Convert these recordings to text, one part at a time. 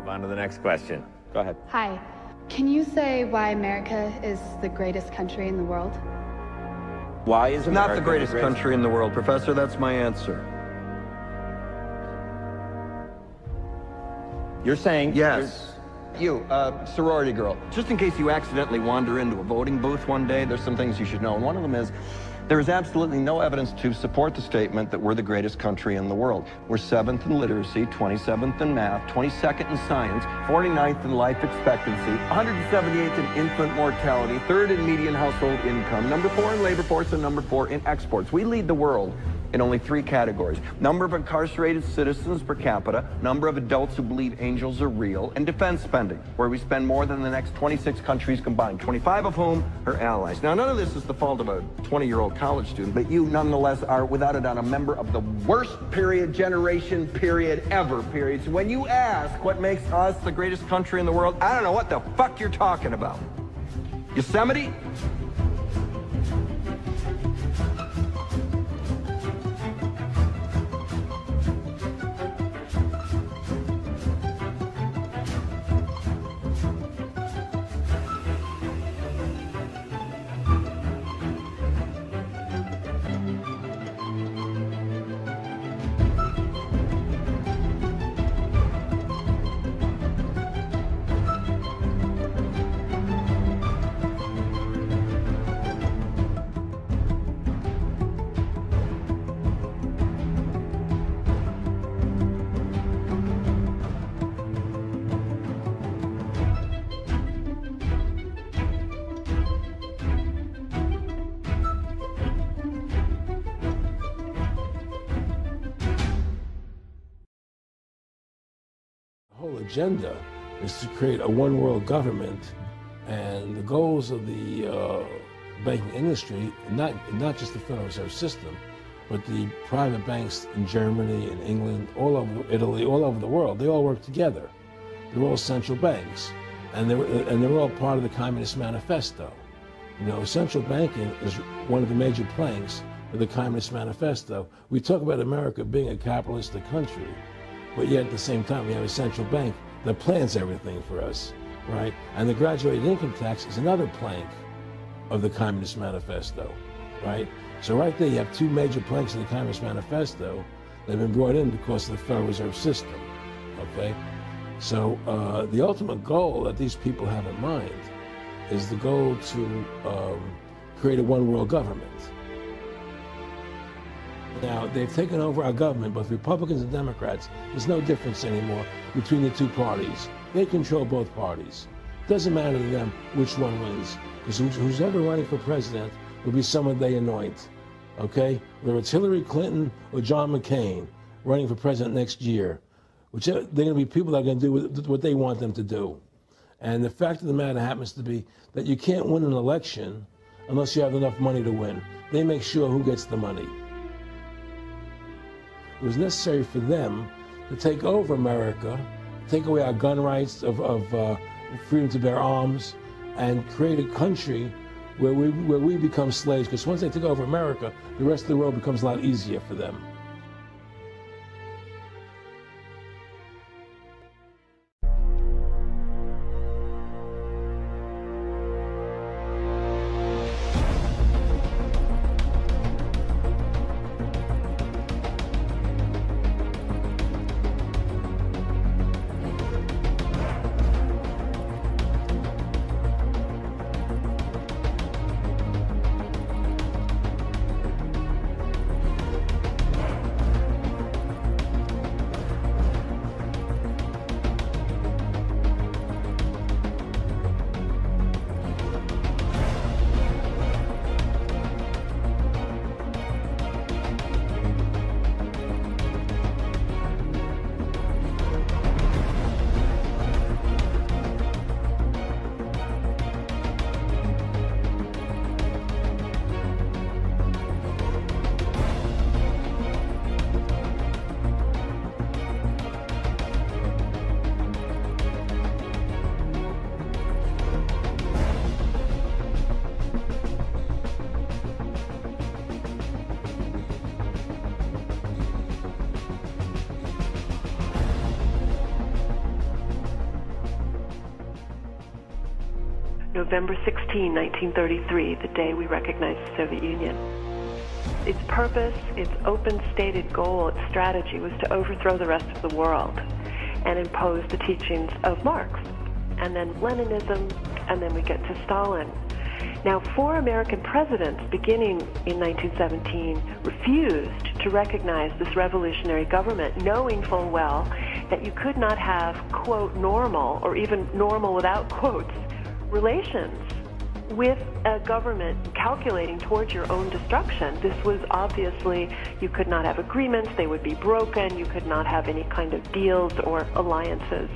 Move on to the next question. Go ahead. Hi. Can you say why America is the greatest country in the world? Why is America not the greatest country in the world, Professor? That's my answer. You're saying... Yes. You, sorority girl, just in case you accidentally wander into a voting booth one day, there's some things you should know. And one of them is, there is absolutely no evidence to support the statement that we're the greatest country in the world. We're 7th in literacy, 27th in math, 22nd in science, 49th in life expectancy, 178th in infant mortality, 3rd in median household income, number 4 in labor force, and number 4 in exports. We lead the world in only 3 categories: number of incarcerated citizens per capita, number of adults who believe angels are real, and defense spending, where we spend more than the next 26 countries combined, 25 of whom are allies. Now, none of this is the fault of a 20-year-old college student, but you nonetheless are, without a doubt, a member of the worst generation ever. So when you ask what makes us the greatest country in the world, I don't know what the fuck you're talking about. Yosemite? Agenda is to create a one-world government, and the goals of the banking industry, not just the Federal Reserve System, but the private banks in Germany and England, all over Italy, all over the world, they all work together. They're all central banks, and they're all part of the Communist Manifesto. You know, central banking is one of the major planks of the Communist Manifesto. We talk about America being a capitalistic country, but yet at the same time we have a central bank that plans everything for us, right? And the graduated income tax is another plank of the Communist Manifesto, right? So right there you have 2 major planks of the Communist Manifesto that have been brought in because of the Federal Reserve System, okay? So the ultimate goal that these people have in mind is the goal to create a one-world government. Now, they've taken over our government, both Republicans and Democrats. There's no difference anymore between the 2 parties. They control both parties. It doesn't matter to them which one wins, because who's ever running for president will be someone they anoint, okay? Whether it's Hillary Clinton or John McCain running for president next year, they're going to be people that are going to do what they want them to do. And the fact of the matter happens to be that you can't win an election unless you have enough money to win. They make sure who gets the money. It was necessary for them to take over America, take away our gun rights of freedom to bear arms, and create a country where we become slaves. Because once they took over America, the rest of the world becomes a lot easier for them. November 16, 1933, the day we recognized the Soviet Union. Its purpose, its open stated goal, its strategy was to overthrow the rest of the world and impose the teachings of Marx, and then Leninism, and then we get to Stalin. Now, 4 American presidents, beginning in 1917, refused to recognize this revolutionary government, knowing full well that you could not have, quote, normal, or even normal without quotes, relations with a government calculating towards your own destruction. This was obviously, you could not have agreements, they would be broken, you could not have any kind of deals or alliances.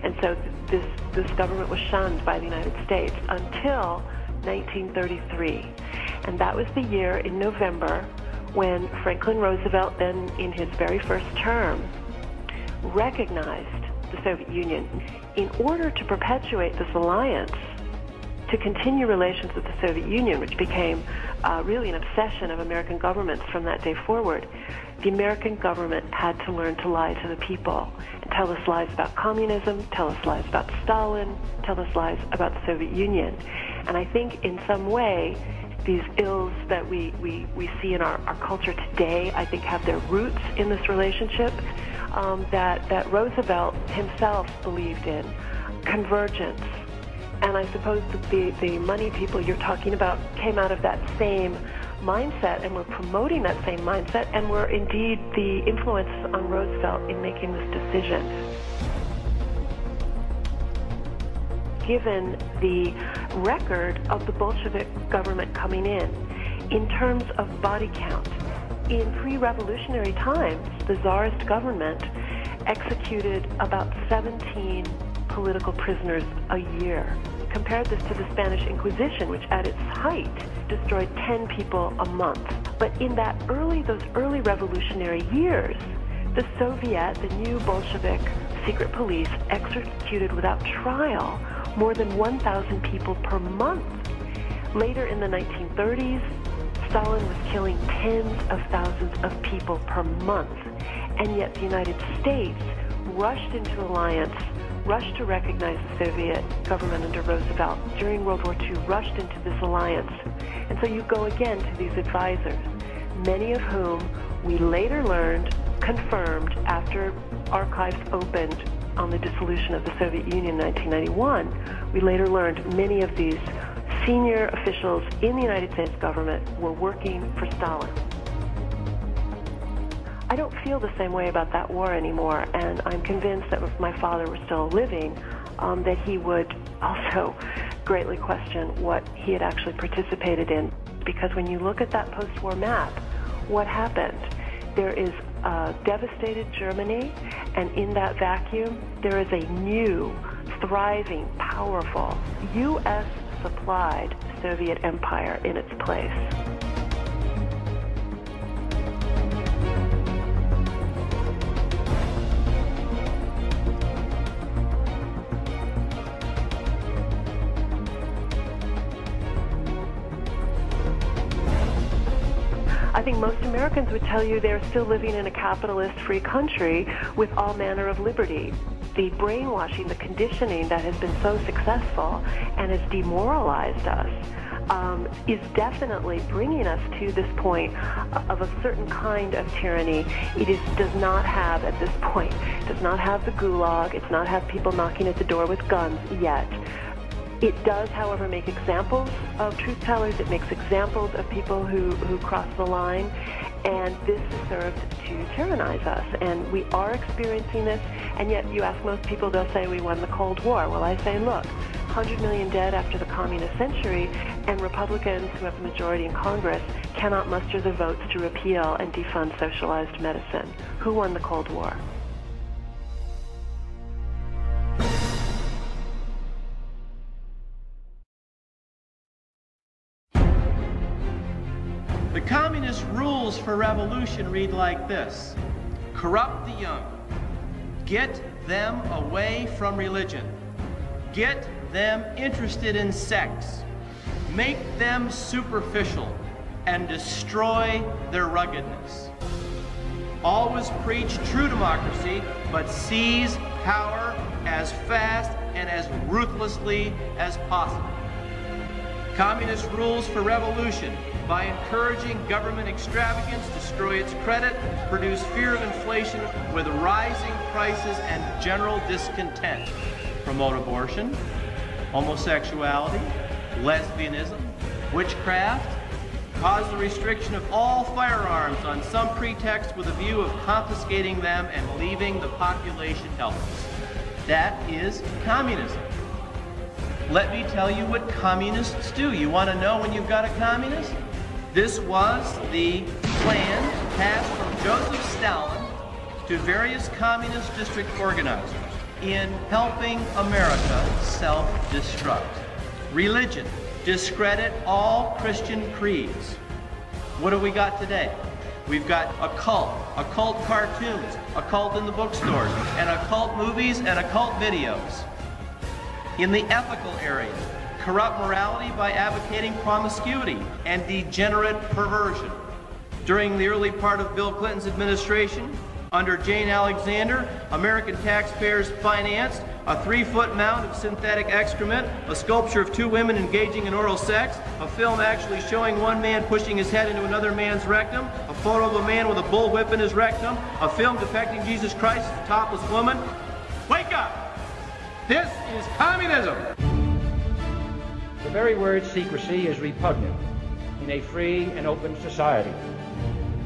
And so this government was shunned by the United States until 1933. And that was the year in November when Franklin Roosevelt, then in his very first term, recognized the Soviet Union. In order to perpetuate this alliance, to continue relations with the Soviet Union, which became really an obsession of American governments from that day forward, the American government had to learn to lie to the people and tell us lies about communism, tell us lies about Stalin, tell us lies about the Soviet Union. And I think in some way, these ills that we see in our culture today, I think have their roots in this relationship that Roosevelt himself believed in, convergence. And I suppose that the money people you're talking about came out of that same mindset and were promoting that same mindset and were indeed the influence on Roosevelt in making this decision. Given the record of the Bolshevik government coming in terms of body count, in pre-revolutionary times, the Tsarist government executed about 17 political prisoners a year. Compare this to the Spanish Inquisition, which at its height destroyed 10 people a month. But in those early revolutionary years, the Soviet, the new Bolshevik secret police, executed without trial more than 1,000 people per month. Later in the 1930s, Stalin was killing tens of thousands of people per month. And yet the United States rushed into alliance, rushed to recognize the Soviet government under Roosevelt during World War II, rushed into this alliance. And so you go again to these advisors, many of whom we later learned, confirmed after archives opened on the dissolution of the Soviet Union in 1991, we later learned many of these senior officials in the United States government were working for Stalin. I don't feel the same way about that war anymore, and I'm convinced that if my father were still living, that he would also greatly question what he had actually participated in. Because when you look at that post-war map, what happened? There is a devastated Germany, and in that vacuum, there is a new, thriving, powerful, U.S.-supplied Soviet empire in its place. I think most Americans would tell you they're still living in a capitalist free country with all manner of liberty. The brainwashing, the conditioning that has been so successful and has demoralized us is definitely bringing us to this point of a certain kind of tyranny. It does not have, at this point, does not have the gulag, it's not have people knocking at the door with guns yet. It does, however, make examples of truth tellers. It makes examples of people who cross the line, and this has served to tyrannize us. And we are experiencing this, and yet you ask most people, they'll say we won the Cold War. Well, I say, look, 100 million dead after the communist century, and Republicans who have the majority in Congress cannot muster the votes to repeal and defund socialized medicine. Who won the Cold War? The communist rules for revolution read like this: corrupt the young, get them away from religion, get them interested in sex, make them superficial, and destroy their ruggedness. Always preach true democracy, but seize power as fast and as ruthlessly as possible. Communist rules for revolution by encouraging government extravagance, destroy its credit, produce fear of inflation with rising prices and general discontent. Promote abortion, homosexuality, lesbianism, witchcraft, cause the restriction of all firearms on some pretext with a view of confiscating them and leaving the population helpless. That is communism. Let me tell you what communists do. You want to know when you've got a communist? This was the plan passed from Joseph Stalin to various communist district organizers in helping America self-destruct. Religion, discredit all Christian creeds. What do we got today? We've got occult cartoons, occult in the bookstores, and occult movies and occult videos. In the ethical area, corrupt morality by advocating promiscuity and degenerate perversion. During the early part of Bill Clinton's administration, under Jane Alexander, American taxpayers financed a 3-foot mound of synthetic excrement, a sculpture of 2 women engaging in oral sex, a film actually showing one man pushing his head into another man's rectum, a photo of a man with a bullwhip in his rectum, a film depicting Jesus Christ as a topless woman. Wake up! This is communism! The very word secrecy is repugnant in a free and open society.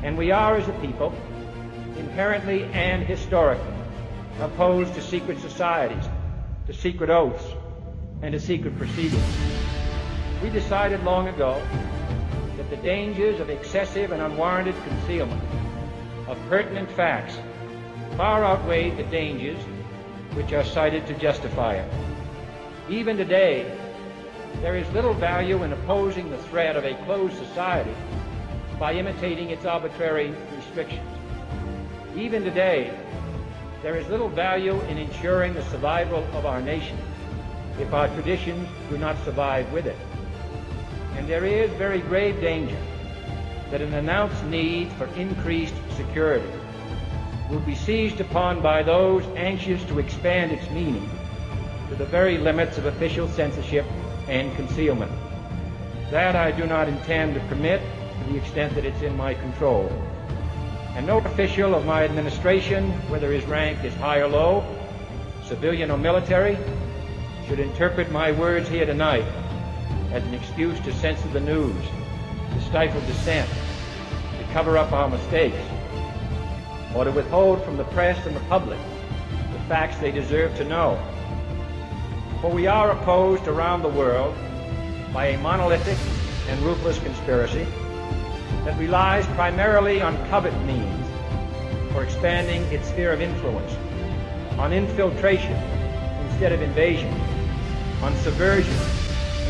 And we are, as a people, inherently and historically opposed to secret societies, to secret oaths, and to secret proceedings. We decided long ago that the dangers of excessive and unwarranted concealment of pertinent facts far outweighed the dangers which are cited to justify it. Even today, there is little value in opposing the threat of a closed society by imitating its arbitrary restrictions. Even today, there is little value in ensuring the survival of our nation if our traditions do not survive with it. And there is very grave danger that an announced need for increased security will be seized upon by those anxious to expand its meaning to the very limits of official censorship and concealment. That I do not intend to permit to the extent that it's in my control. And no official of my administration, whether his rank is high or low, civilian or military, should interpret my words here tonight as an excuse to censor the news, to stifle dissent, to cover up our mistakes, or to withhold from the press and the public the facts they deserve to know. For we are opposed around the world by a monolithic and ruthless conspiracy that relies primarily on covert means for expanding its sphere of influence, on infiltration instead of invasion, on subversion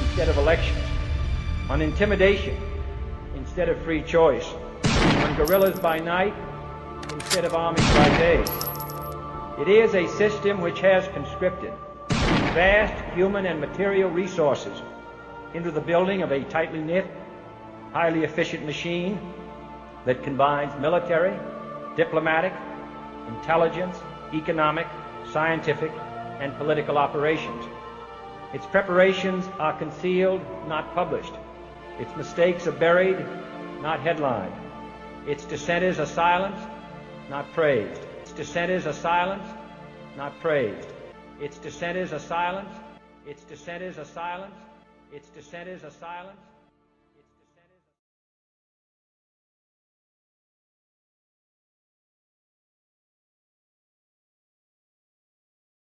instead of elections, on intimidation instead of free choice, on guerrillas by night instead of armies by day. It is a system which has conscripted vast human and material resources into the building of a tightly knit, highly efficient machine that combines military, diplomatic, intelligence, economic, scientific, and political operations. Its preparations are concealed, not published. Its mistakes are buried, not headlined. Its dissenters are silenced, not praised. Its dissenters are silenced, not praised. Its dissenters are silenced. Its dissenters are silenced. Its dissenters are silenced.